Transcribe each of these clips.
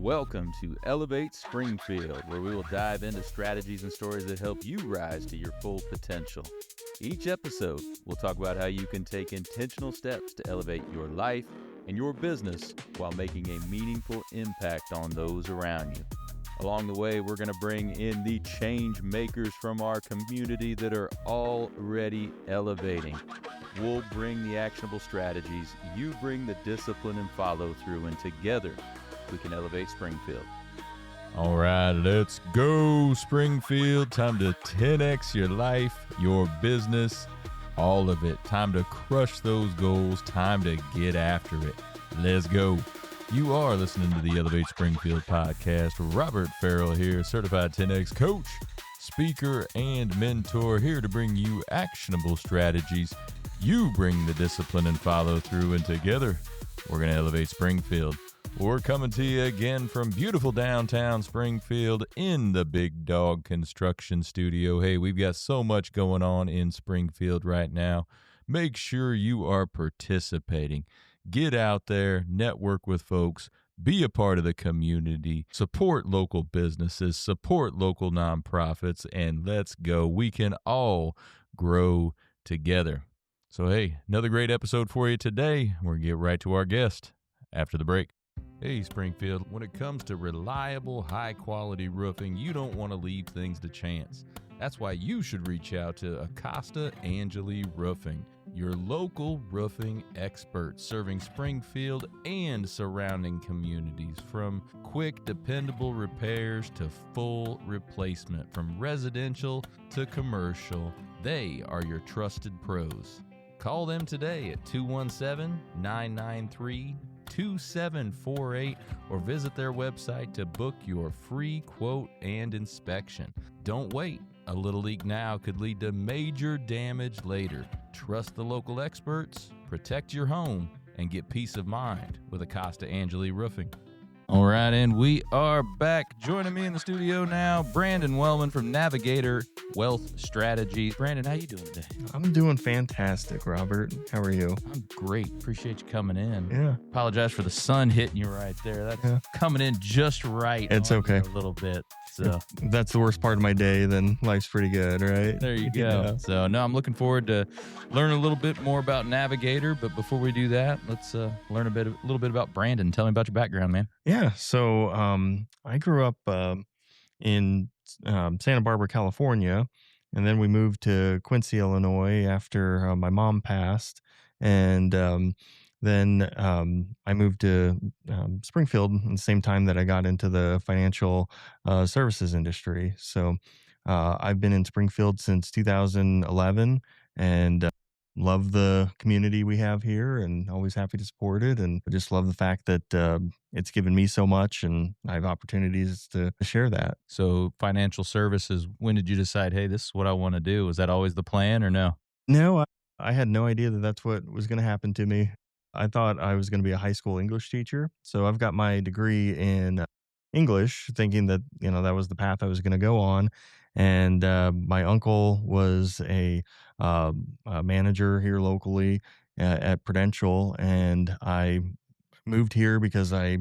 Welcome to Elevate Springfield, where we will dive into strategies and stories that help you rise to your full potential. Each episode, we'll talk about how you can take intentional steps to elevate your life and your business while making a meaningful impact on those around you. Along the way, we're going to bring in the change makers from our community that are already elevating. We'll bring the actionable strategies, you bring the discipline and follow through, and together we can elevate Springfield. All right, let's go, Springfield. Time to 10x your life, your business, all of it. Time to crush those goals. Time to get after it. Let's go. You are listening to the Elevate Springfield podcast. Robert Farrell here, certified 10X coach, speaker, and mentor, here to bring you actionable strategies. You bring the discipline and follow through, and together we're going to elevate Springfield. We're coming to you again from beautiful downtown Springfield in the Big Dog Construction Studio. Hey, we've got so much going on in Springfield right now. Make sure you are participating. Get out there, network with folks, be a part of the community, support local businesses, support local nonprofits, and let's go. We can all grow together. So, hey, another great episode for you today. We're going to get right to our guest after the break. Hey, Springfield, when it comes to reliable, high-quality roofing, you don't want to leave things to chance. That's why you should reach out to Acosta Angeli Roofing, your local roofing expert, serving Springfield and surrounding communities. From quick, dependable repairs to full replacement, from residential to commercial, they are your trusted pros. Call them today at 217-993-2748 or visit their website to book your free quote and inspection. Don't wait. A little leak now could lead to major damage later. Trust the local experts, protect your home, and get peace of mind with Acosta Angeli Roofing. All right, and we are back. Joining me in the studio now, Brandon Wellman from Navigator Wealth Strategies. Brandon, how you doing today? I'm doing fantastic, Robert. How are you? I'm great. Appreciate you coming in. Yeah. Apologize for the sun hitting you right there. That's coming in just right. It's okay. A little bit. So if that's the worst part of my day, then life's pretty good, right? There you go. Yeah. So, no, I'm looking forward to learning a little bit more about Navigator. But before we do that, let's learn a little bit about Brandon. Tell me about your background, man. Yeah. So I grew up in Santa Barbara, California, and then we moved to Quincy, Illinois after my mom passed. And then I moved to Springfield at the same time that I got into the financial services industry. So I've been in Springfield since 2011 and love the community we have here and always happy to support it. And I just love the fact that it's given me so much and I have opportunities to share that. So financial services, when did you decide, hey, this is what I want to do? Was that always the plan or no? No, I had no idea that that's what was going to happen to me. I thought I was going to be a high school English teacher. So I've got my degree in English, thinking that, that was the path I was going to go on. And my uncle was a manager here locally at Prudential. And I moved here because my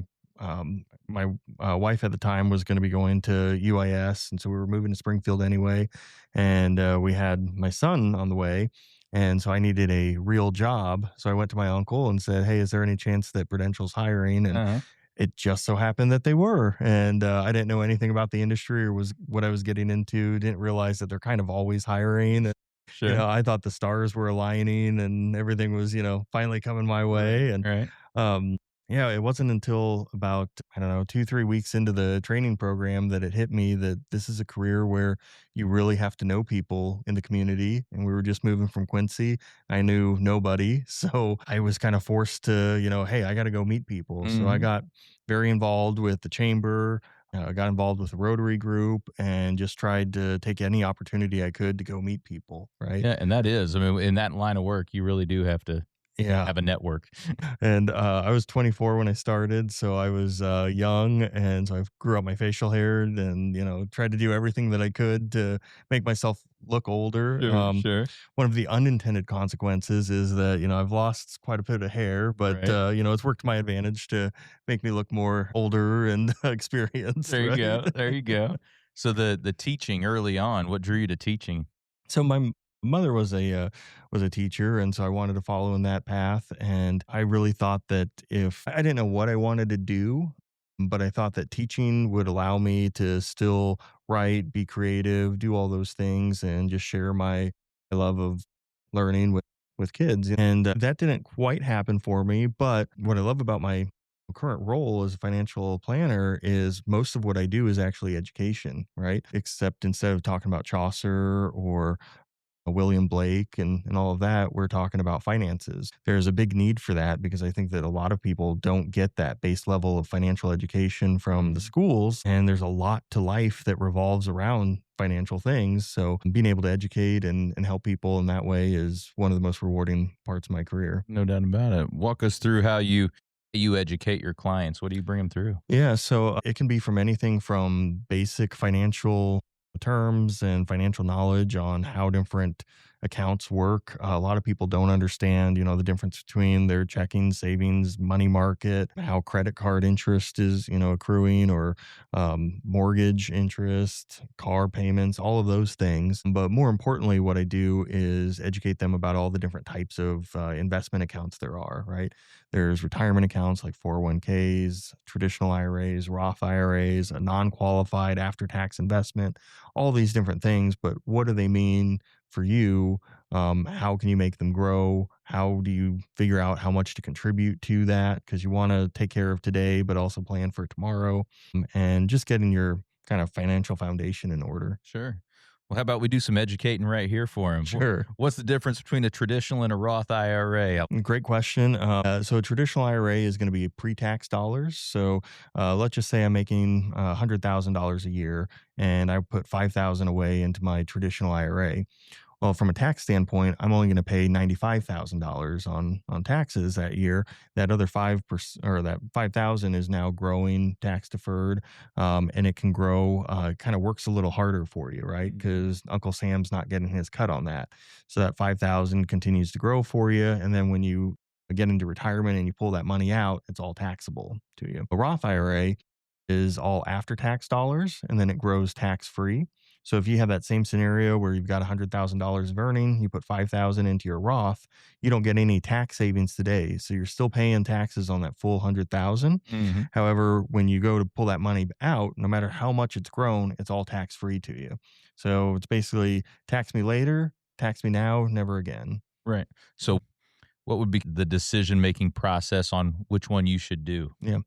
wife at the time was going to be going to UIS. And so we were moving to Springfield anyway. And we had my son on the way. And so I needed a real job. So I went to my uncle and said, hey, is there any chance that Prudential's hiring? And it just so happened that they were. And I didn't know anything about the industry or was what I was getting into. Didn't realize that they're kind of always hiring. And, Sure. I thought the stars were aligning and everything was, finally coming my way. And Right. it wasn't until about, 2-3 weeks into the training program that it hit me that this is a career where you really have to know people in the community. And we were just moving from Quincy. I knew nobody. So I was kind of forced to, hey, I got to go meet people. Mm-hmm. So I got very involved with the chamber. I got involved with the Rotary group and just tried to take any opportunity I could to go meet people. Right. Yeah. And that is, in that line of work, you really do have to have a network. And I was 24 when I started, so I was young, and so I grew out my facial hair and tried to do everything that I could to make myself look older. Sure, sure. One of the unintended consequences is that, I've lost quite a bit of hair, but, Right. it's worked to my advantage to make me look more older and experienced, There you right? go. There you go. So the teaching early on, what drew you to teaching? So mother was a teacher, and so I wanted to follow in that path. And I really thought that if I didn't know what I wanted to do, but I thought that teaching would allow me to still write, be creative, do all those things, and just share my love of learning with kids. And that didn't quite happen for me. But what I love about my current role as a financial planner is most of what I do is actually education, right? Except instead of talking about Chaucer or William Blake and all of that, we're talking about finances. There's a big need for that because I think that a lot of people don't get that base level of financial education from the Mhm. schools. And there's a lot to life that revolves around financial things. So being able to educate and help people in that way is one of the most rewarding parts of my career. No doubt about it. Walk us through how you educate your clients. What do you bring them through? Yeah, so it can be from anything from basic financial terms and financial knowledge on how different accounts work. A lot of people don't understand, the difference between their checking, savings, money market, how credit card interest is, accruing, or mortgage interest, car payments, all of those things. But more importantly, what I do is educate them about all the different types of investment accounts there are, right? There's retirement accounts like 401ks, traditional IRAs, Roth IRAs, a non qualified after tax investment, all these different things. But what do they mean for you? How can you make them grow? How do you figure out how much to contribute to that? Because you want to take care of today, but also plan for tomorrow. And just getting your kind of financial foundation in order. Sure. Well, how about we do some educating right here for him? Sure. What's the difference between a traditional and a Roth IRA? Great question. So a traditional IRA is going to be pre-tax dollars. So let's just say I'm making $100,000 a year, and I put 5,000 away into my traditional IRA. Well, from a tax standpoint, I'm only going to pay $95,000 on taxes that year. That other 5% or that 5,000 is now growing tax deferred, and it can grow. Kind of works a little harder for you, right? Mhm. Because Uncle Sam's not getting his cut on that, so that 5,000 continues to grow for you. And then when you get into retirement and you pull that money out, it's all taxable to you. A Roth IRA is all after tax dollars, and then it grows tax free. So if you have that same scenario where you've got $100,000 of earning, you put 5,000 into your Roth, you don't get any tax savings today. So you're still paying taxes on that full 100,000. Mhm. However, when you go to pull that money out, no matter how much it's grown, it's all tax free to you. So it's basically tax me later, tax me now, never again. Right. So what would be the decision making process on which one you should do? Yeah.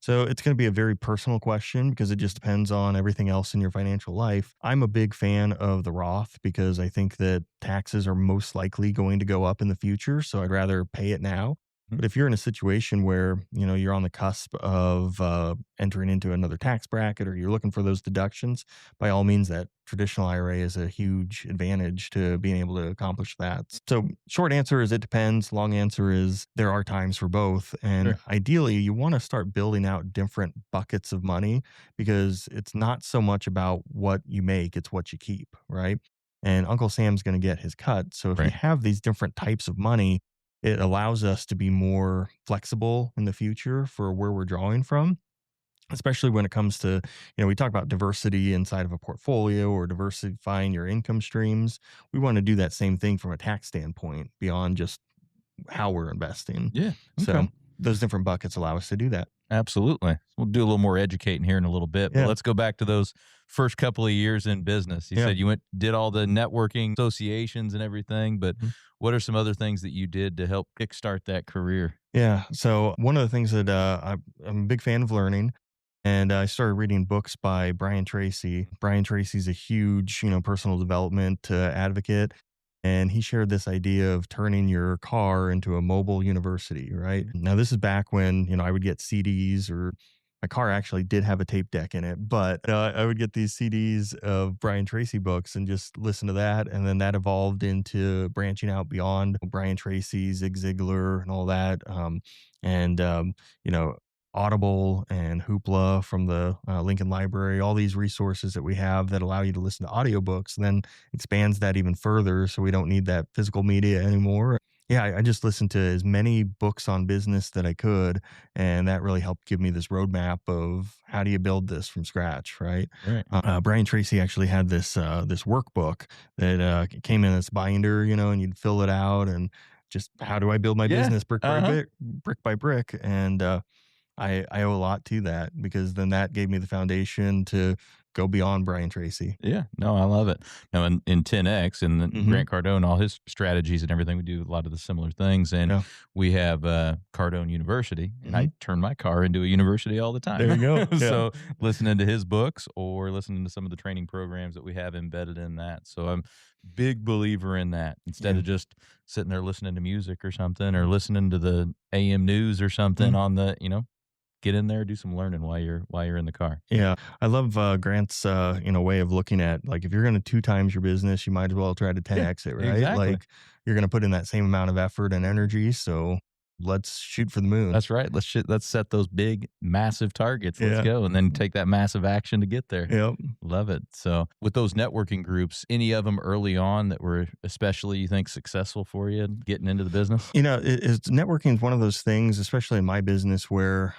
So it's going to be a very personal question because it just depends on everything else in your financial life. I'm a big fan of the Roth because I think that taxes are most likely going to go up in the future. So I'd rather pay it now. Mhm. But if you're in a situation where, you're on the cusp of entering into another tax bracket or you're looking for those deductions, by all means, that traditional IRA is a huge advantage to being able to accomplish that. So, short answer is it depends. Long answer is there are times for both. And Sure. ideally, you want to start building out different buckets of money because it's not so much about what you make, it's what you keep, right? And Uncle Sam's going to get his cut. So, if you Right. have these different types of money, it allows us to be more flexible in the future for where we're drawing from, especially when it comes to, we talk about diversity inside of a portfolio or diversifying your income streams. We want to do that same thing from a tax standpoint beyond just how we're investing. Yeah. Okay. So those different buckets allow us to do that. Absolutely. We'll do a little more educating here in a little bit, but Yeah. let's go back to those first couple of years in business. You Yeah. said you did all the networking associations and everything, but Mhm. what are some other things that you did to help kickstart that career? Yeah. So one of the things that I'm a big fan of learning, and I started reading books by Brian Tracy. Brian Tracy's a huge, personal development advocate, and he shared this idea of turning your car into a mobile university. Right now, this is back when I would get CDs, or my car actually did have a tape deck in it, but I would get these CDs of Brian Tracy books and just listen to that, and then that evolved into branching out beyond Brian Tracy, Zig Ziglar, and all that. And you know Audible and Hoopla from the Lincoln Library, all these resources that we have that allow you to listen to audiobooks, then expands that even further. So we don't need that physical media anymore. Yeah, I just listened to as many books on business that I could. And that really helped give me this roadmap of how do you build this from scratch, right? Right. Brian Tracy actually had this workbook that came in this binder, and you'd fill it out and just how do I build my Yeah. business brick by Uh-huh. brick by brick. And I owe a lot to that because then that gave me the foundation to go beyond Brian Tracy. Yeah, no, I love it. Now in 10X and then Mhm. Grant Cardone, all his strategies and everything, we do a lot of the similar things. And Yeah. we have Cardone University, and I Mhm. turn my car into a university all the time. There you go. Yeah. So listening to his books or listening to some of the training programs that we have embedded in that. So I'm big believer in that. Instead Yeah. of just sitting there listening to music or something or listening to the AM news or something Mhm. on the, get in there, do some learning while you're in the car. Yeah. I love Grant's way of looking at, like, if you're going to two times your business, you might as well try to Yeah, 10x it, right? exactly. Like, you're going to put in that same amount of effort and energy, so let's shoot for the moon. That's right. Let's set those big, massive targets. Let's Yeah. go, and then take that massive action to get there. Yep. Love it. So, with those networking groups, any of them early on that were especially you think successful for you getting into the business? Networking is one of those things, especially in my business, where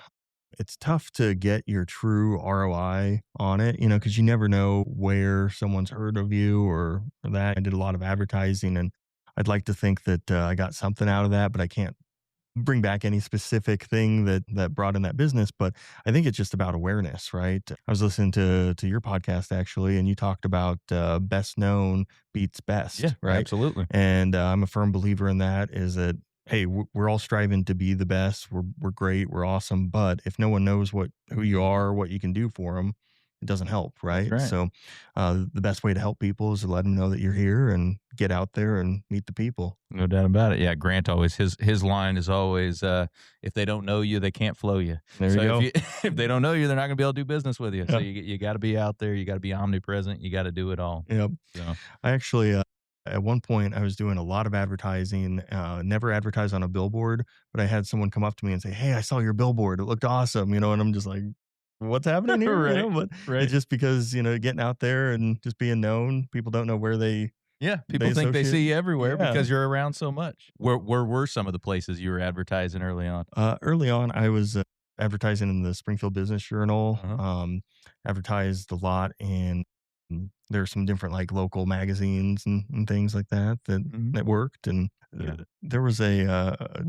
it's tough to get your true ROI on it, because you never know where someone's heard of you or that. I did a lot of advertising, and I'd like to think that I got something out of that, but I can't bring back any specific thing that brought in that business. But I think it's just about awareness, right? I was listening to your podcast actually, and you talked about best known beats Yeah, best, right? absolutely. And I'm a firm believer in that. Is that, hey, we're all striving to be the best. We're great. We're awesome. But if no one knows who you are, what you can do for them, it doesn't help, That's right? right. So the best way to help people is to let them know that you're here and get out there and meet the people. No doubt about it. Yeah, Grant always his line is always, if they don't know you, they can't flow you. There So you go. if they don't know you, they're not going to be able to do business with you. So Yeah. you got to be out there. You got to be omnipresent. You got to do it all. Yep. So I actually, at one point, I was doing a lot of advertising, never advertised on a billboard, but I had someone come up to me and say, "Hey, I saw your billboard. It looked awesome," and I'm just like, "What's happening here?" right, But right. it's just because, getting out there and just being known, people don't know where Yeah, they people think they associate. see you everywhere Yeah. because you're around so much. Where were some of the places you were advertising early on? Early on, I was advertising in the Springfield Business Journal. Uh-huh. Advertised a lot in. There's some different like local magazines and things like that Mhm. that worked. And Yeah. there was a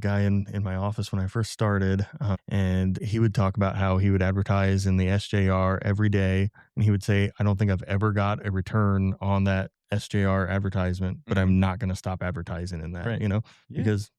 guy in my office when I first started, and he would talk about how he would advertise in the SJR every day, and he would say, "I don't think I've ever got a return on that SJR advertisement, but Mhm. I'm not going to stop advertising in that," Right. Yeah. because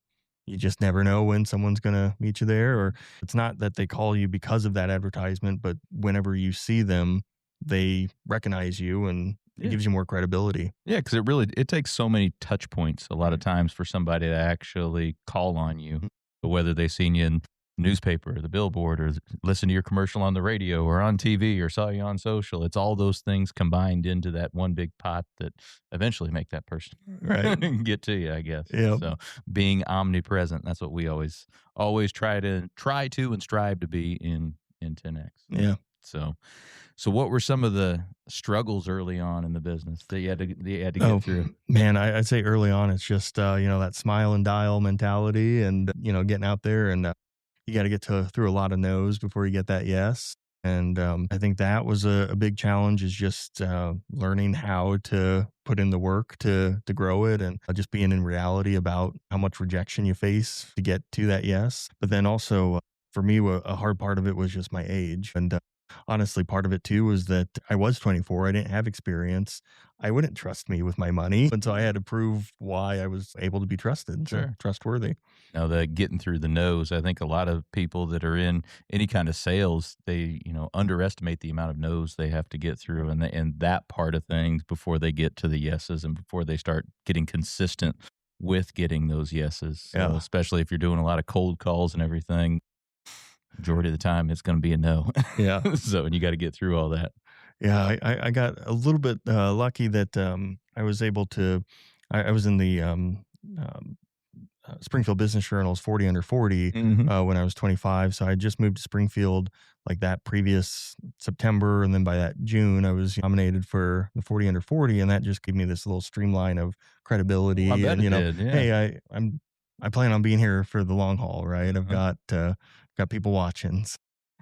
you just never know when someone's going to meet you there. Or it's not that they call you because of that advertisement, but whenever you see them, they recognize you, and it Yeah. gives you more credibility. Yeah, because it takes so many touch points a lot of times for somebody to actually call on you. But whether they seen you in newspaper or the billboard or listen to your commercial on the radio or on TV or saw you on social, it's all those things combined into that one big pot that eventually make that person Right. get to you, I guess. Yep. So being omnipresent, that's what we always try to and strive to be in 10X. Yeah. So what were some of the struggles early on in the business that you had to Oh, get through? man, I'd say early on, it's just, that smile and dial mentality and, getting out there and you got to get through a lot of no's before you get that yes. And I think that was a big challenge, is just learning how to put in the work to grow it, and just being in reality about how much rejection you face to get to that yes. But then also, for me, a hard part of it was just my age. And honestly, part of it too was that I was 24. I didn't have experience. I wouldn't trust me with my money. And so I had to prove why I was able to be trusted, so Sure. trustworthy. Now, the getting through the no's, I think a lot of people that are in any kind of sales, they, underestimate the amount of no's they have to get through and that part of things before they get to the yeses and before they start getting consistent with getting those yeses. So Yeah. especially if you're doing a lot of cold calls and everything, majority of the time it's going to be a no. Yeah. So, and you got to get through all that. Yeah, I got a little bit lucky that I was able to. I was in the Springfield Business Journal's 40 Under 40 Hmm. when I was 25. So I just moved to Springfield like that previous September. And then by that June, I was nominated for the 40 Under 40. And that just gave me this little streamline of Oh, I credibility. bet And, it did. Yeah. hey, I plan on being here for the long haul, right? I've Uh-huh. got people watching.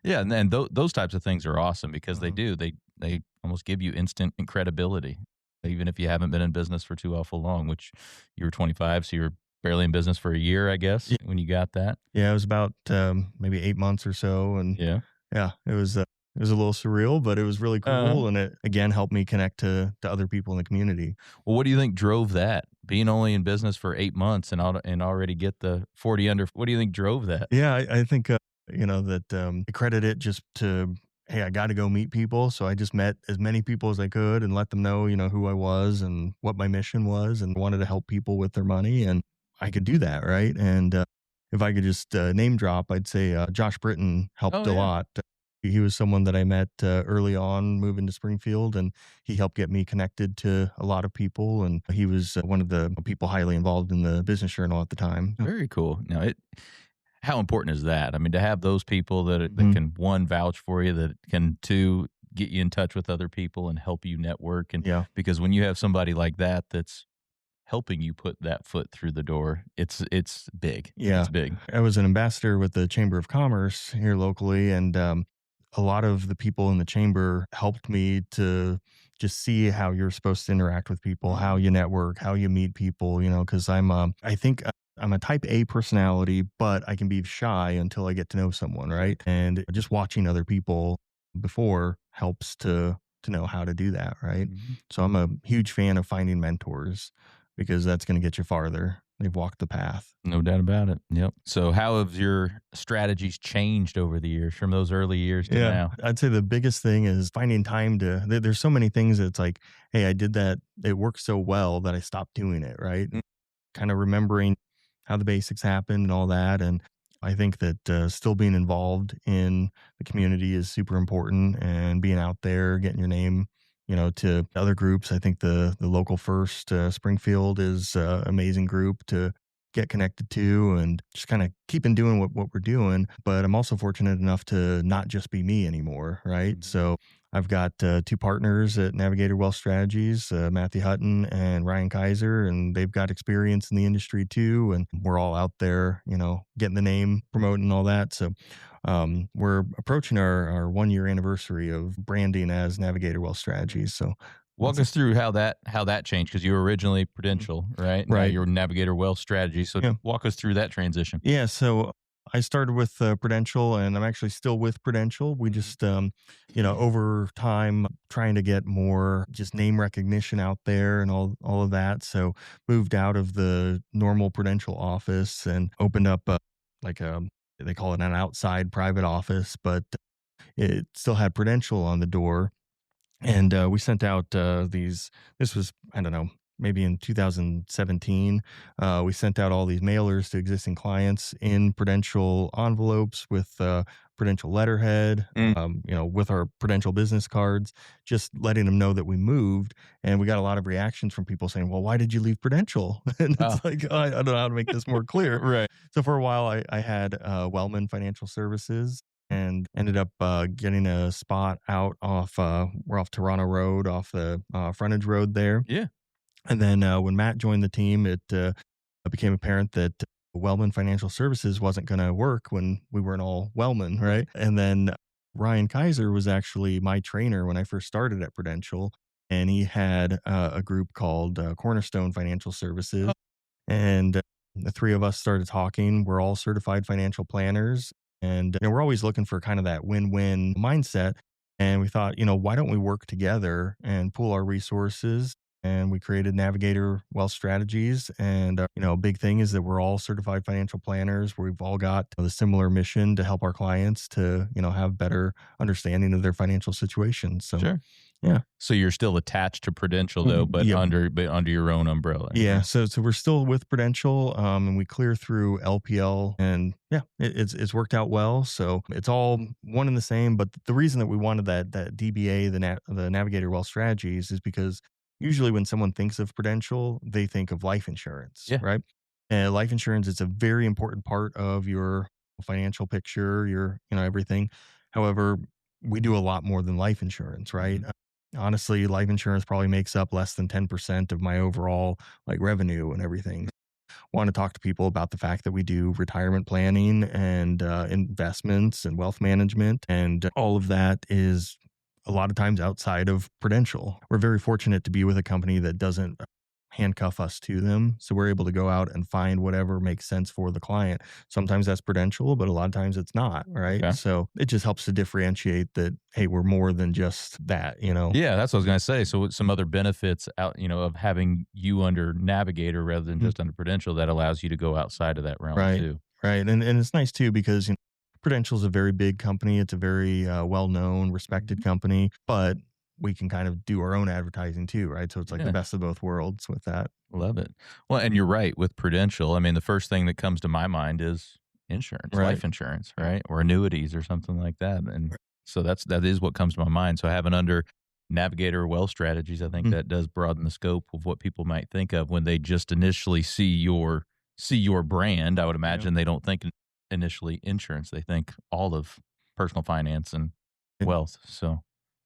Yeah, and then those types of things are awesome because they Mhm. do they almost give you instant credibility, even if you haven't been in business for too awful long. Which you were 25, so you were barely in business for a year, I guess, Yeah, when you got that. yeah, it was about maybe 8 months or so. And Yeah. yeah, it was a little surreal, but it was really Uh, cool. And it again helped me connect to other people in the community. well, what do you think drove that? Being only in business for 8 months and already get the 40 under. What do you think drove that? Yeah, I think, that I credit it just to, hey, I got to go meet people. So I just met as many people as I could and let them know, who I was and what my mission was and wanted to help people with their money. And I could do that. Right. And if I could just name drop, I'd say Josh Britton Oh helped a yeah. lot. He was someone that I met early on moving to Springfield, and he helped get me connected to a lot of people. And he was one of the people highly involved in the Business Journal at the time. Very cool. Now, how important is that? I mean, to have those people that Mhm. can, one, vouch for you, that can, two, get you in touch with other people and help you network. And Yeah. because when you have somebody like that that's helping you put that foot through the door, it's big. Yeah. It's big. I was an ambassador with the Chamber of Commerce here locally, and a lot of the people in the chamber helped me to just see how you're supposed to interact with people, how Mhm. you network, how you meet people, because I think I'm a type A personality, but I can be shy until I get to know someone, Sure. right? And just watching other people before helps to know how to do that, right? Mhm. So I'm a huge fan of finding mentors because that's going to get you farther. They've walked the path. No doubt about it. Yep. So, how have your strategies changed over the years from those early years to Yeah, now? I'd say the biggest thing is finding time there's so many things that's like, hey, I did that. It worked so well that I stopped doing it, right? Mm. Kind of remembering how the basics happened and all that. And I think that still being involved in the community is super important, and being out there, getting your name, to other groups. I think the local first Springfield is amazing group to get connected to, and just kind of keeping doing what we're doing. But I'm also fortunate enough to not just be me anymore, right? Mhm. So I've got two partners at Navigator Wealth Strategies, Matthew Hutton and Ryan Kaiser, and they've got experience in the industry too. And we're all out there, getting the name, promoting all that. So we're approaching our 1 year anniversary of branding as Navigator Wealth Strategies. So Walk that's us through how that changed because you were originally Mhm. Prudential, right? Now Right. you're Navigator Wealth Strategy. So, Yeah. walk us through that transition. Yeah, so I started with Prudential, and I'm actually still with Prudential. We Mhm. just, over time, trying to get more just name recognition out there and all of that. So moved out of the normal Prudential office and opened up like a they call it an outside private office, but it still had Prudential on the door. And we sent out this was, I don't know, maybe in 2017. We sent out all these mailers to existing clients in Prudential envelopes with Prudential letterhead, Mm. with our Prudential business cards, just letting them know that we moved. And we got a lot of reactions from people saying, well, why did you leave Prudential? And Oh, it's like, I don't know how to make this more clear. right. So for a while, I had Wellman Financial Services, and ended up getting a spot out off we're off Toronto Road, off the frontage road there. Yeah. And then when Matt joined the team, it became apparent that Wellman Financial Services wasn't going to work when we weren't all Wellman, right? And then Ryan Kaiser was actually my trainer when I first started at Prudential, and he had a group called Cornerstone Financial Services, and the three of us started talking. We're all certified financial planners. And we're always looking for kind of that win-win mindset. And we thought, why don't we work together and pool our resources? And we created Navigator Wealth Strategies. And, a big thing is that we're all certified financial planners. We've all got the similar mission to help our clients to, have better understanding of their financial situation. So, Sure. yeah. So you're still attached to Prudential though, but Yeah. under your own umbrella. Yeah, so we're still with Prudential, and we clear through LPL, and yeah, it's worked out well. So it's all one and the same. But the reason that we wanted that DBA, the Navigator Wealth Strategies, is because usually when someone thinks of Prudential, they think of life insurance, Yeah. right? And life insurance is a very important part of your financial picture, your, everything. However, we do a lot more than life insurance, right? Mhm. Honestly, life insurance probably makes up less than 10% of my overall like revenue and everything. Want to talk to people about the fact that we do retirement planning and investments and wealth management. And all of that is a lot of times outside of Prudential. We're very fortunate to be with a company that doesn't handcuff us to them. So we're able to go out and find whatever makes sense for the client. Sometimes that's Prudential, but a lot of times it's not. Right. Okay. So it just helps to differentiate that, hey, we're more than just that. Yeah, that's what I was gonna say. So what some other benefits out, of having you under Navigator rather than Mhm. just under Prudential that allows you to go outside of that realm Right. too. Right. And it's nice too because Prudential is a very big company. It's a very well known, respected Mhm. company, but we can kind of do our own advertising too, right? So it's like the Yeah. best of both worlds with that. Love it. Well, and you're right with Prudential. I mean, the first thing that comes to my mind is insurance, Right. life insurance, right? Or annuities or something like that. And so that is what comes to my mind. So having under Navigator Wealth Strategies, I think Mhm. that does broaden the scope of what people might think of when they just initially see your brand. I would Yeah. imagine they don't think initially insurance. They think all of personal finance and wealth. So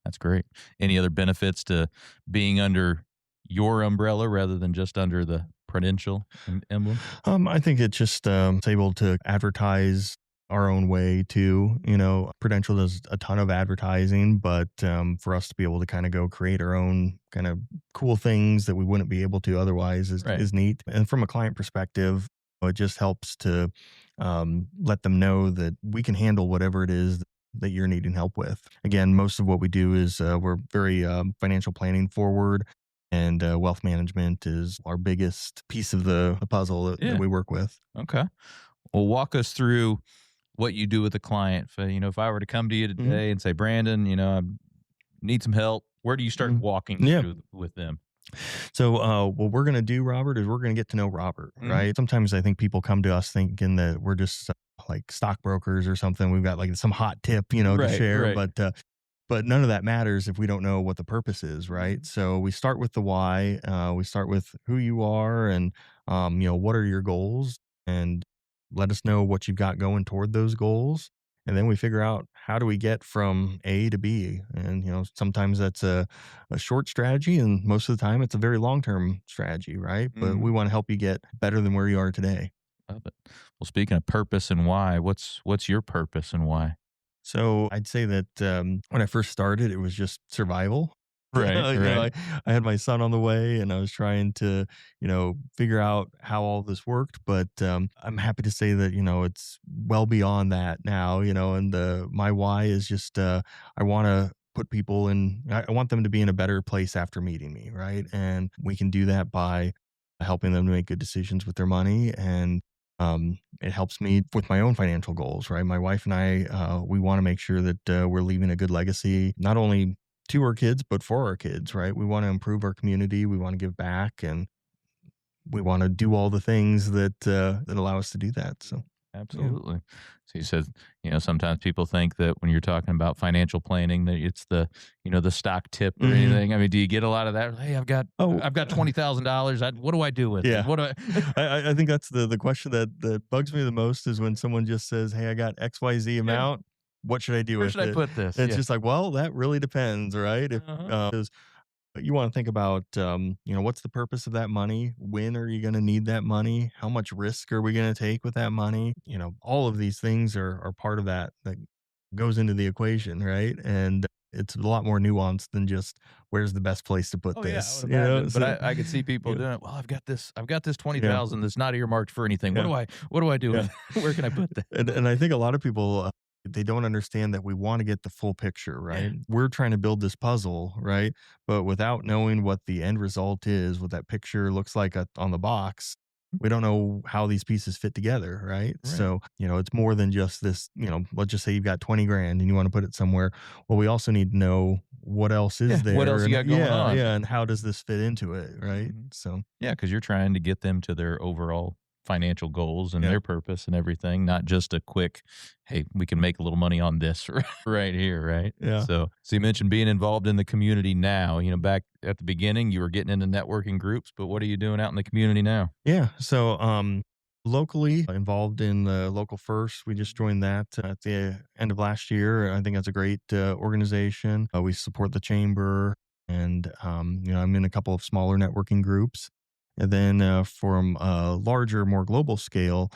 that's great. Any other benefits to being under your umbrella rather than just under the Prudential emblem? I think it's just it's able to advertise our own way too. Prudential does a ton of advertising, but for us to be able to kind of go create our own kind of cool things that we wouldn't be able to otherwise is, Right. is neat. And from a client perspective, it just helps to let them know that we can handle whatever it is that you're needing help with. Again, most of what we do is we're very financial planning forward, and wealth management is our biggest piece of the puzzle that Yeah. we work with. Okay. Well, walk us through what you do with a client. If I were to come to you Mhm, today and say, Brandon, I need some help, where do you start mhm. walking Yeah. through with them? So, what we're going to do, Robert, is we're going to get to know Robert, Mhm. right? Sometimes I think people come to us thinking that we're just like stockbrokers or something. We've got like some hot tip, to Right. share, Right. but none of that matters if we don't know what the purpose is, right? Mhm. So we start with the why. We start with who you are and what are your goals, and let us know what you've got going toward those goals. And then we figure out how do we get from A to B. And sometimes that's a short strategy, and most of the time it's a very long term strategy, right? But we Mhm. want to help you get better than where you are today. Love it. Well, speaking of purpose and why, what's your purpose and why? So I'd say that when I first started, it was just survival. Right. Right. I had my son on the way, and I was trying to, figure out how all this worked. But I'm happy to say that it's well beyond that now. And my why is just I want to put people in. I want them to be in a better place after meeting me, right? And we can do that by helping them to make good decisions with their money, and it helps me with my own financial goals, right? My wife and I, we want to make sure that we're leaving a good legacy, not only to our kids, but for our kids, right? We want to improve our community. We want to give back, and we want to do all the things that allow us to do that. So, yeah. Absolutely. So you said, sometimes people think that when you're talking about financial planning that it's the stock tip or Hmm. anything. I mean, do you get a lot of that? Hey, I've got Oh, I've got $20,000. What do I do with it? yeah. What do I? I think that's the question that bugs me the most is when someone just says, "Hey, I got XYZ Yeah, amount. What should I do where with should I it?" put this? And it's Yeah. just like, well, that really depends, right? If Uh-huh. you want to think about, what's the purpose of that money? When are you going to need that money? How much risk are we going to take with that money? All of these things are part of that goes into the equation, right? And it's a lot more nuanced than just where's the best place to put Oh yeah, I this, would imagine. But So, I could see people yeah, doing it. Well, I've got this twenty yeah, thousand that's not earmarked for anything. What yeah, do I do with yeah. it? Where can I put that? And I think a lot of people they don't understand that we want to get the full picture, Yeah. right? We're trying to build this puzzle, right? But without knowing what the end result is, what that picture looks like on the box, we don't know how these pieces fit together, right? Right. So, it's more than just this, let's just say you've got 20 grand and you want to put it somewhere. Well, we also need to know what else Yeah. is What there else you and got going on? yeah, and how does this fit into it, right? Mhm. So, Yeah, because you're trying to get them to their overall financial goals and yeah. their purpose and everything, not just a quick, hey, we can make a little money on this right here, right? Yeah. So you mentioned being involved in the community now. Back at the beginning, you were getting into networking groups, but what are you doing out in the community now? Yeah. So, Locally involved in Local First. We just joined that at the end of last year. I think that's a great organization. We support the chamber, and I'm in a couple of smaller networking groups. And then from a larger, more global scale,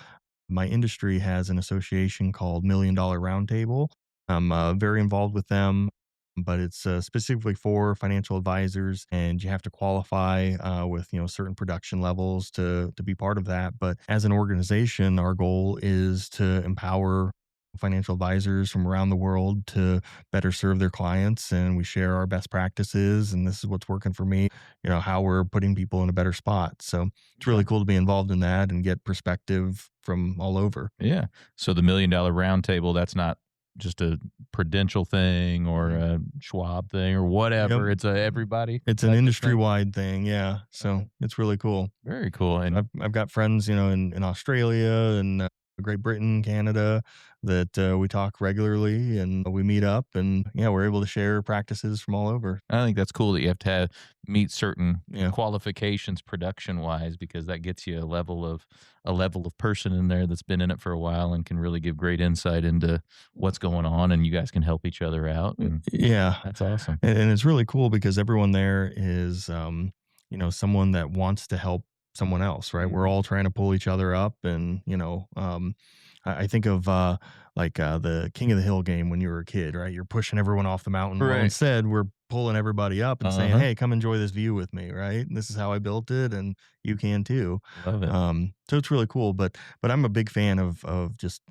my industry has an association called Million Dollar Roundtable. I'm very involved with them, but it's specifically for financial advisors, and you have to qualify with certain production levels to be part of that. But as an organization, our goal is to empower financial advisors from around the world to better serve their clients, and we share our best practices, and this is what's working for me, how we're putting people in a better spot. So it's Okay. really cool to be involved in that and get perspective from all over. Yeah. So the $1 million Roundtable, that's not just a Prudential thing or Mhm. a Schwab thing or Yep. whatever. It's a everybody It's an type of industry thing. wide thing. Yeah. So it's really cool. Very cool. And I've got friends, in Australia and Great Britain, Canada, that we talk regularly, and we meet up, and yeah, we're able to share practices from all over. I think that's cool that you have to meet certain Yeah. qualifications production wise, because that gets you a level of person in there that's been in it for a while and can really give great insight into what's going on, and you guys can help each other out, and Yeah. that's awesome. And it's really cool because everyone there is, someone that wants to help someone else, right? We're Mhm. all trying to pull each other up. And, I think of like the King of the Hill game when you were a kid, right? You're pushing everyone off the mountain. Well, Right. instead, we're pulling everybody up and saying, Uh-huh. hey, come enjoy this view with me, right? This is how I built it, and you can too. Love it. So it's really cool. But I'm a big fan of just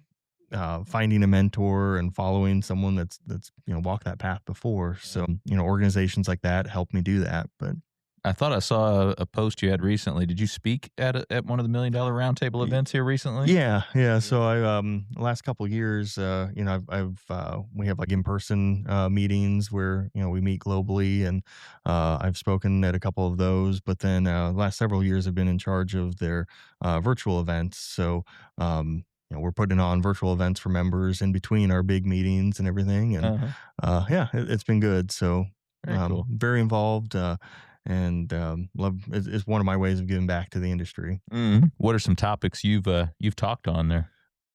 finding a mentor and following someone that's walked that path before. So organizations like that help me do that. But I thought I saw a post you had recently. Did you speak at one of the $1 million Roundtable y- events here recently? yeah. So I last couple of years, I've we have like in person meetings where we meet globally, and I've spoken at a couple of those. But then last several years, I've been in charge of their virtual events. So we're putting on virtual events for members in between our big meetings and everything. And Uh-huh. yeah, it's been good. So Very cool. very involved, and love. It's one of my ways of giving back to the industry. What are some topics you've talked on there?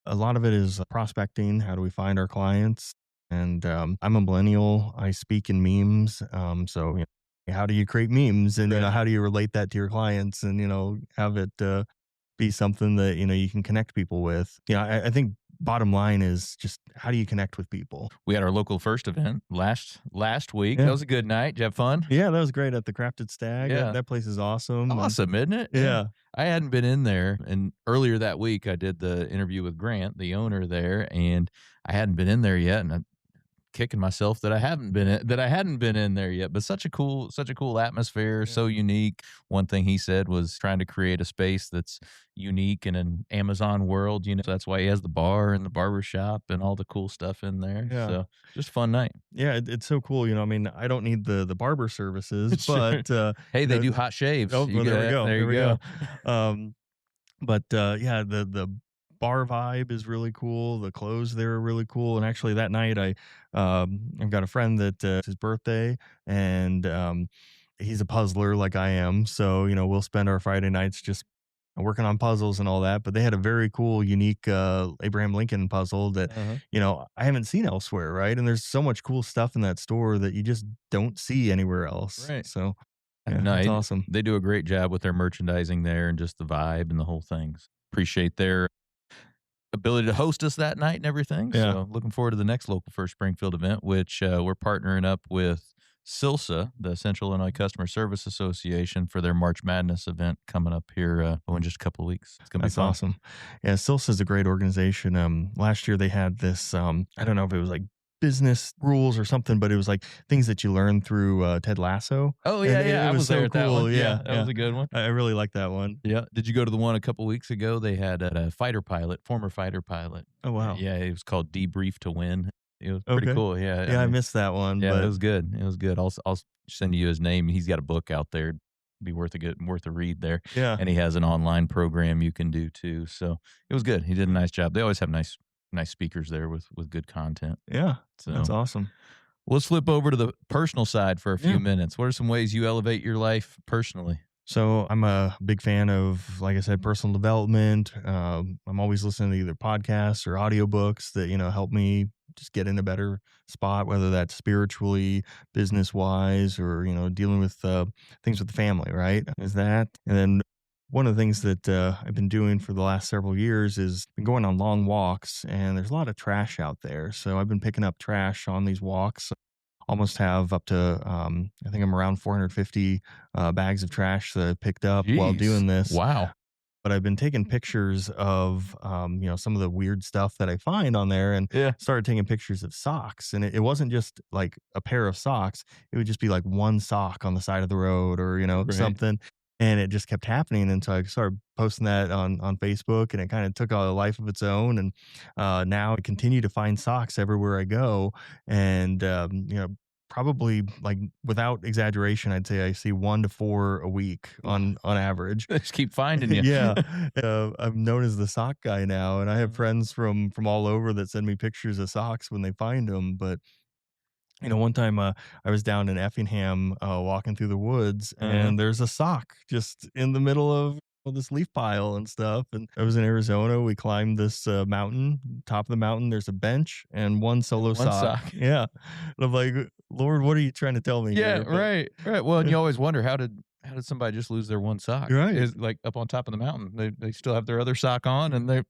A lot of it is prospecting. How do we find our clients? And I'm a millennial. I speak in memes. So how do you create memes, and Right. how do you relate that to your clients, and have it be something that you can connect people with. I think bottom line is just how do you connect with people? We had our local first event last week. That Yeah. was a good night. Did you have fun? Yeah, that was great at the Crafted Stag. That, Yeah. that place is awesome. And Awesome, isn't it? Yeah. yeah, I hadn't been in there, and earlier that week I did the interview with Grant, the owner there, and I hadn't been in there yet, and I'm kicking myself that I hadn't been in there yet. But such a cool atmosphere, yeah, so unique. One thing he said was trying to create a space that's unique in an Amazon world, so that's why he has the bar and the barber shop and all the cool stuff in there. yeah, So just a fun night. yeah. It's so cool. I mean, I don't need the barber services, Sure. but Hey, you they know, do hot shaves. oh, You well, get there we that. go. There There you we go. go. But yeah, the bar vibe is really cool. The clothes there are really cool. And actually, that night, I've got a friend that it's his birthday, and he's a puzzler like I am. So we'll spend our Friday nights just working on puzzles and all that. But they had a very cool, unique Abraham Lincoln puzzle that Uh-huh. I haven't seen elsewhere, right? And there's so much cool stuff in that store that you just don't see anywhere else. Right. So yeah, No, it's awesome. they do a great job with their merchandising there and just the vibe and the whole thing. Appreciate their ability to host us that night and everything. Yeah. So looking forward to the next local first Springfield event, which we're partnering up with SILSA, the Central Illinois Customer Service Association, for their March Madness event coming up here in just a couple of weeks. It's gonna be That's fun. awesome. Yeah, SILSA is a great organization. Last year they had this. I don't know if it was like business rules or something, but it was like things that you learn through Ted Lasso. Oh And yeah, it, yeah, it I was was there so at that cool. one. Yeah, That yeah. was a good one. I really like that one. Yeah. Did you go to the one a couple weeks ago? They had a fighter pilot, former fighter pilot. Oh wow. Yeah, it was called Debrief to Win. It was pretty Okay. cool. Yeah, Yeah, I missed that one, yeah, but it was good. It was good. I'll send you his name. He's got a book out there. Be worth a read there. yeah, And he has an online program you can do too. So it was good. He did a nice job. They always have nice speakers there with good content. yeah, that's So awesome. let's flip over to the personal side for a few Yeah. minutes. What are some ways you elevate your life personally? So I'm a big fan of, like I said, personal development. I'm always listening to either podcasts or audiobooks that, help me just get in a better spot, whether that's spiritually, business wise, or, dealing with things with the family, right? Is that. And then one of the things that I've been doing for the last several years is been going on long walks, and there's a lot of trash out there. So I've been picking up trash on these walks. Almost have up to, I think I'm around 450 bags of trash that I picked up while Jeez. doing this. Wow. But I've been taking pictures of, some of the weird stuff that I find on there, and Yeah. started taking pictures of socks. And it wasn't just like a pair of socks. It would just be like one sock on the side of the road, or, Right. something. And it just kept happening until I started posting that on Facebook, and it kind of took on a life of its own. And now I continue to find socks everywhere I go. And, probably, like, without exaggeration, I'd say I see 1 to 4 a week on average. They just keep finding you. Yeah, I'm known as the sock guy now, and I have friends from all over that send me pictures of socks when they find them. But one time, I was down in Effingham, walking through the woods, Uh-huh. and there's a sock just in the middle of this leaf pile and stuff. And I was in Arizona. We climbed this mountain. Top of the mountain, there's a bench and one And solo one sock. sock. Yeah, and I'm like, Lord, what are you trying to tell me Yeah, here? But right, right. Well, and you always wonder how did somebody just lose their one sock? you're right. Is like up on top of the mountain. They still have their other sock on, and they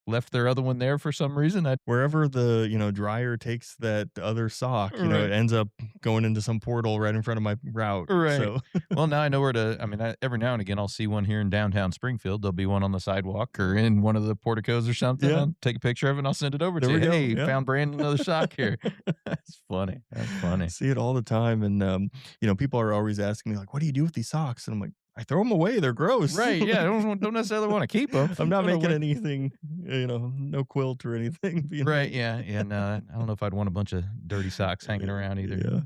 left their other one there for some reason. I Wherever the, dryer takes that other sock, it Right. ends up going into some portal right in front of my route. Right. So Well, now I know where to. I mean, every now and again, I'll see one here in downtown Springfield. There'll be one on the sidewalk or in one of the porticos or something. yeah, I'll take a picture of it and I'll send it over there to we you. go. Hey, Yeah. found Brandon another sock here. That's funny. That's funny. See it all the time. And, people are always asking me, like, what do you do with these socks? And I'm like, I throw them away. They're gross. Right. Yeah. I don't necessarily want to keep them. I'm not making anything, no quilt or anything. Right. Yeah. Yeah. No, I don't know if I'd want a bunch of dirty socks hanging around either. Yeah.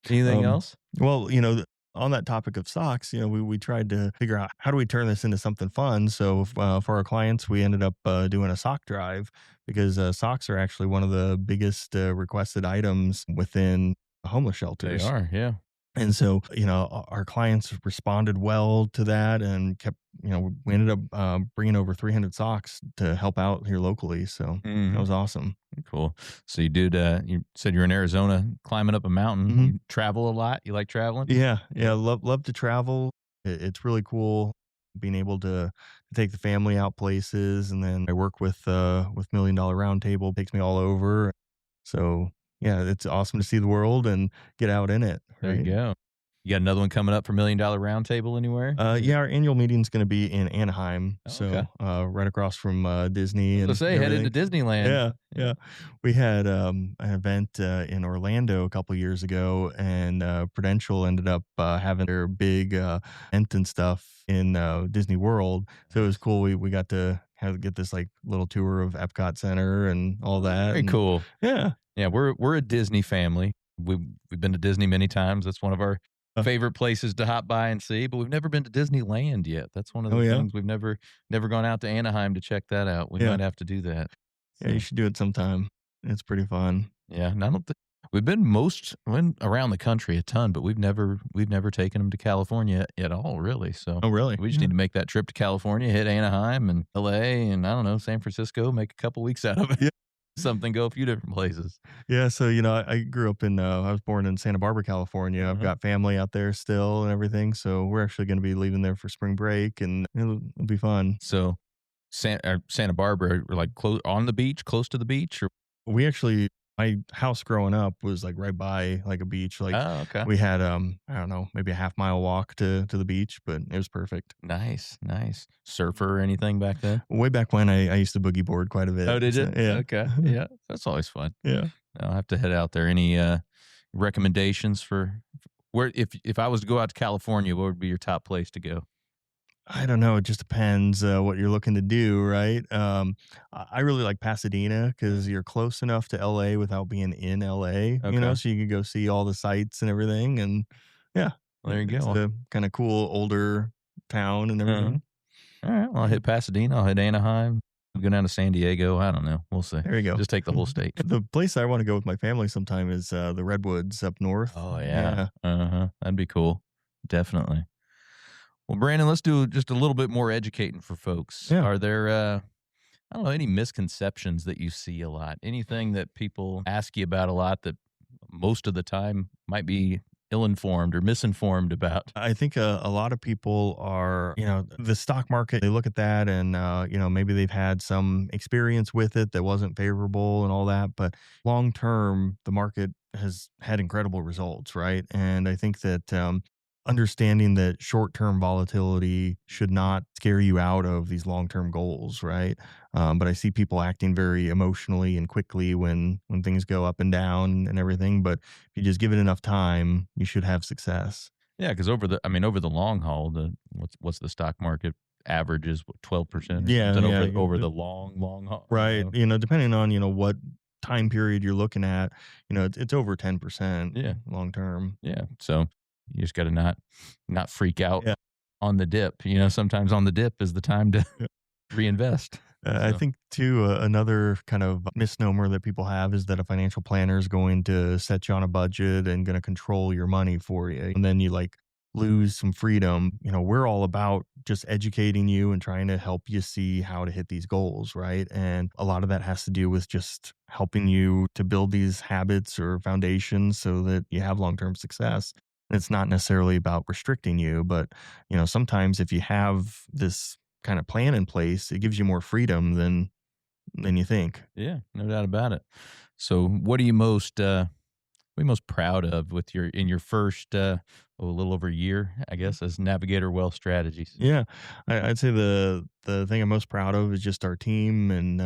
Anything Um, else? well, on that topic of socks, we tried to figure out how do we turn this into something fun. So for our clients, we ended up doing a sock drive, because socks are actually one of the biggest requested items within homeless They shelters. are. Yeah. And so, our clients responded well to that, and kept, we ended up bringing over 300 socks to help out here locally. So that Hmm. was awesome. Cool. So you did, you said you're in Arizona climbing up a mountain. Mhm. You travel a lot. You like traveling? Yeah, Yeah. yeah, love to travel. It's really cool being able to take the family out places. And then I work with Million Dollar Roundtable, takes me all over. So yeah, it's awesome to see the world and get out in it, There you right? go. You got another one coming up for Million Dollar Roundtable anywhere? Yeah, our annual meeting's gonna be in Anaheim, Oh, okay. so, right across from, Disney I was and gonna say, head into everything. Disneyland. Yeah, Yeah. yeah. We had, an event, in Orlando a couple years ago, and, Prudential ended up, having their big, event and stuff in, Disney World, so it was Nice. cool. We got to get this, like, little tour of Epcot Center and all that. Very And cool. yeah. Yeah, we're a Disney family. We've been to Disney many times. That's one of our Uh, favorite places to hop by and see, but we've never been to Disneyland yet. That's one of oh, the yeah? things we've never gone out to Anaheim to check that out. We Yeah. might have to do that. Yeah, you So, should do it sometime. It's pretty fun. yeah, and I don't think we've been around the country a ton, but we've never taken them to California at all, really. So Oh, really? we just Yeah. need to make that trip to California, hit Anaheim and LA and I don't know, San Francisco, make a couple weeks out of it. Yeah. Something, go a few different places. Yeah, so, I grew up in, I was born in Santa Barbara, California. I've Uh-huh. got family out there still and everything, so we're actually gonna be leaving there for spring break, and it'll be fun. So Santa Barbara, or like close on the beach, close to the beach, or We actually My house growing up was, like, right by, like, a beach. Like, oh, okay, we had, I don't know, maybe a half-mile walk to the beach, but it was perfect. nice, nice. Surfer or anything back then? Way back when, I used to boogie board quite a bit. Oh, did you? So, yeah. Okay, yeah, that's always fun. Yeah. I'll have to head out there. Any recommendations for where if I was to go out to California, what would be your top place to go? I don't know. It just depends what you're looking to do, right? I really like Pasadena because you're close enough to LA without being in LA, Okay, so you can go see all the sights and everything. And yeah, well, there you it's go. a kind of cool older town and Uh-huh. everything. All right, well, I'll hit Pasadena. I'll hit Anaheim. I'll go down to San Diego. I don't know. We'll see. There you go. Just take the whole state. The place I want to go with my family sometime is the Redwoods up north. Oh yeah. Yeah. Uh-huh. That'd be cool. Definitely. Well, Brandon, let's do just a little bit more educating for folks. Yeah. Are there, I don't know, any misconceptions that you see a lot? Anything that people ask you about a lot that most of the time might be ill-informed or misinformed about? I think a lot of people are, the stock market, they look at that and, maybe they've had some experience with it that wasn't favorable and all that. But long term, the market has had incredible results, right? And I think that understanding that short term volatility should not scare you out of these long term goals, right? But I see people acting very emotionally and quickly when things go up and down and everything. But if you just give it enough time, you should have success. Yeah, because over the long haul, what's the stock market average is 12% or Yeah, something yeah, over the long haul, right. Depending on what time period you're looking at, it's over 10% Yeah. long term. Yeah. So you just got to not freak out Yeah. on the dip. Sometimes on the dip is the time to reinvest. I So, think too, another kind of misnomer that people have is that a financial planner is going to set you on a budget and going to control your money for you. And then you lose some freedom. We're all about just educating you and trying to help you see how to hit these goals, right? And a lot of that has to do with just helping you to build these habits or foundations so that you have long-term success. It's not necessarily about restricting you, but sometimes if you have this kind of plan in place, it gives you more freedom than you think. yeah, no doubt about it. So what are you most proud of with in your first a little over a year, I guess, as Navigator Wealth Strategies? Yeah, I'd say the thing I'm most proud of is just our team and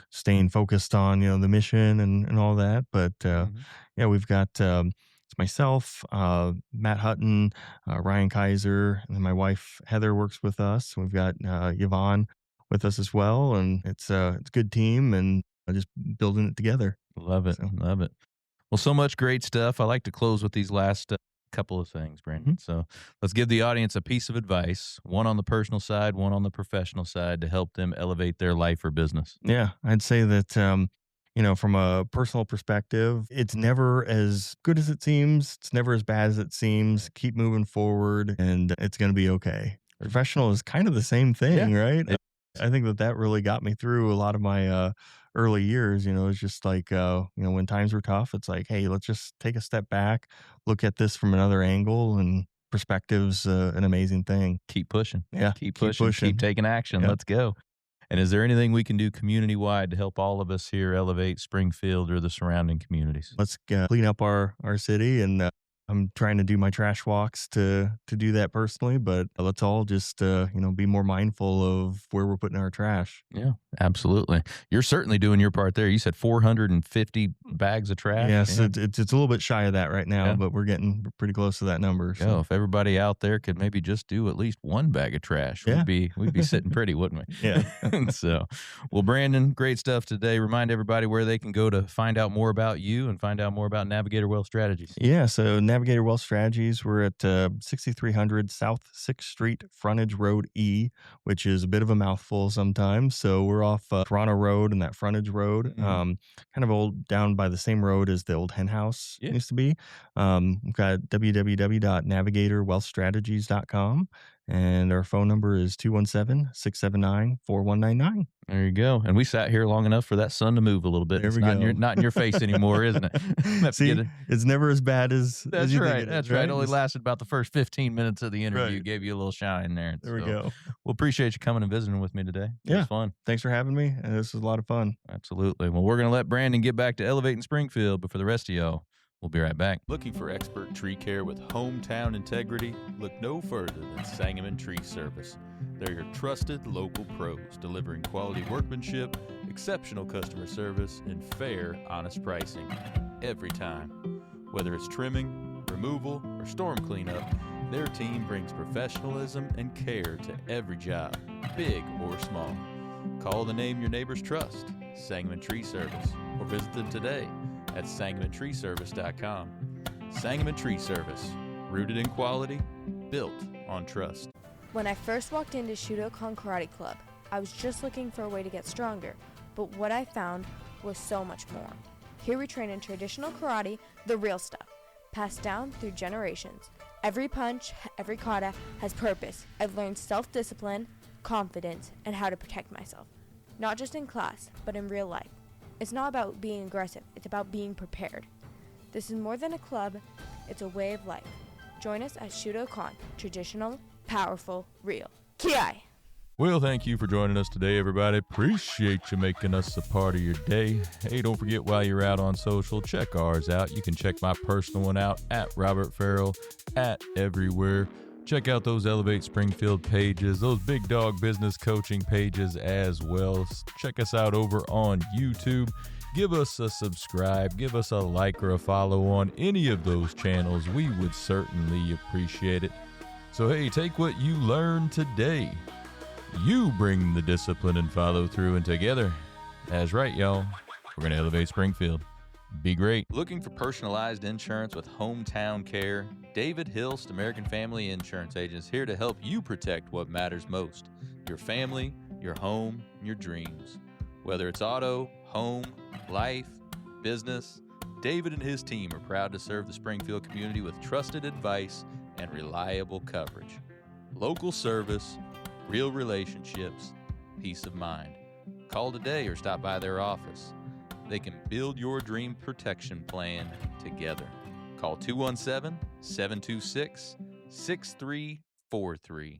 staying focused on the mission and all that. But Mhm. yeah, we've got it's myself, Matt Hutton, Ryan Kaiser, and then my wife Heather works with us. We've got Yvonne with us as well, and it's a good team and just building it together. Love it. So. Love it. Well, so much great stuff. I like to close with these last couple of things, Brandon. Mhm. So let's give the audience a piece of advice, one on the personal side, one on the professional side, to help them elevate their life or business. Yeah, I'd say that, from a personal perspective, it's never as good as it seems. It's never as bad as it seems. Keep moving forward and it's going to be okay. Professional is kind of the same thing, right? It- I think that really got me through a lot of my early years. It's just like, when times were tough, it's like, hey, let's just take a step back, look at this from another angle, and perspective's an amazing thing. Keep pushing. Yeah, Keep pushing. Keep taking action. Yep. Let's go. And is there anything we can do community wide to help all of us here elevate Springfield or the surrounding communities? Let's clean up our city, and I'm trying to do my trash walks to do that personally. But let's all just be more mindful of where we're putting our trash. Yeah, absolutely. You're certainly doing your part there. You said 450 bags of trash. Yes, Yeah. it's a little bit shy of that right now, Yeah. but we're getting pretty close to that number. So. If everybody out there could maybe just do at least one bag of trash, Yeah. we'd be sitting pretty, wouldn't we? Yeah. So, well, Brandon, great stuff today. Remind everybody where they can go to find out more about you and find out more about Navigator Wealth Strategies. Yeah, so Navigator Wealth Strategies, we're at 6300 South 6th Street, Frontage Road E, which is a bit of a mouthful sometimes. So we're off Toronto Road and that Frontage Road, kind of old down by the same road as the old hen house used to be. We've got www.navigatorwealthstrategies.com, and our phone number is 217-679-4199. There you go. And we sat here long enough for that sun to move a little bit. There It's we not go. not in your face anymore, isn't it? See, it's never as bad as That's you right. think it is, That's right. It only Just- lasted about the first 15 minutes of the interview. Right. Gave you a little shine there. There we So, go. Well, appreciate you coming and visiting with me today. It Yeah. was fun. Thanks for having me. This was a lot of fun. Absolutely. Well, we're going to let Brandon get back to elevating Springfield, but for the rest of y'all, we'll be right back. Looking for expert tree care with hometown integrity? Look no further than Sangamon Tree Service. They're your trusted local pros, delivering quality workmanship, exceptional customer service, and fair, honest pricing every time. Whether it's trimming, removal, or storm cleanup, their team brings professionalism and care to every job, big or small. Call the name your neighbors trust, Sangamon Tree Service, or visit them today at SangamonTreeService.com. Sangamon Tree Service, rooted in quality, built on trust. When I first walked into Shudokan Karate Club, I was just looking for a way to get stronger, but what I found was so much more. Here we train in traditional karate, the real stuff, passed down through generations. Every punch, every kata has purpose. I've learned self-discipline, confidence, and how to protect myself. Not just in class, but in real life. It's not about being aggressive, it's about being prepared. This is more than a club, it's a way of life. Join us at Shudo-Kon. Traditional, powerful, real. Ki! Well, thank you for joining us today, everybody. Appreciate you making us a part of your day. Hey, don't forget, while you're out on social, check ours out. You can check my personal one out at Robert Farrell at everywhere. Check out those Elevate Springfield pages, those Big Dog Business Coaching pages as well. Check us out over on YouTube. Give us a subscribe, give us a like or a follow on any of those channels. We would certainly appreciate it. So hey, take what you learned today. You bring the discipline and follow through, and together, that's right, y'all, we're going to elevate Springfield. Be great. Looking for personalized insurance with hometown care? David Hilst, American Family Insurance Agents, here to help you protect what matters most: your family, your home, and your dreams. Whether it's auto, home, life, business, David and his team are proud to serve the Springfield community with trusted advice and reliable coverage. Local service, real relationships, peace of mind. Call today or stop by their office. They can build your dream protection plan together. Call 217-726-6343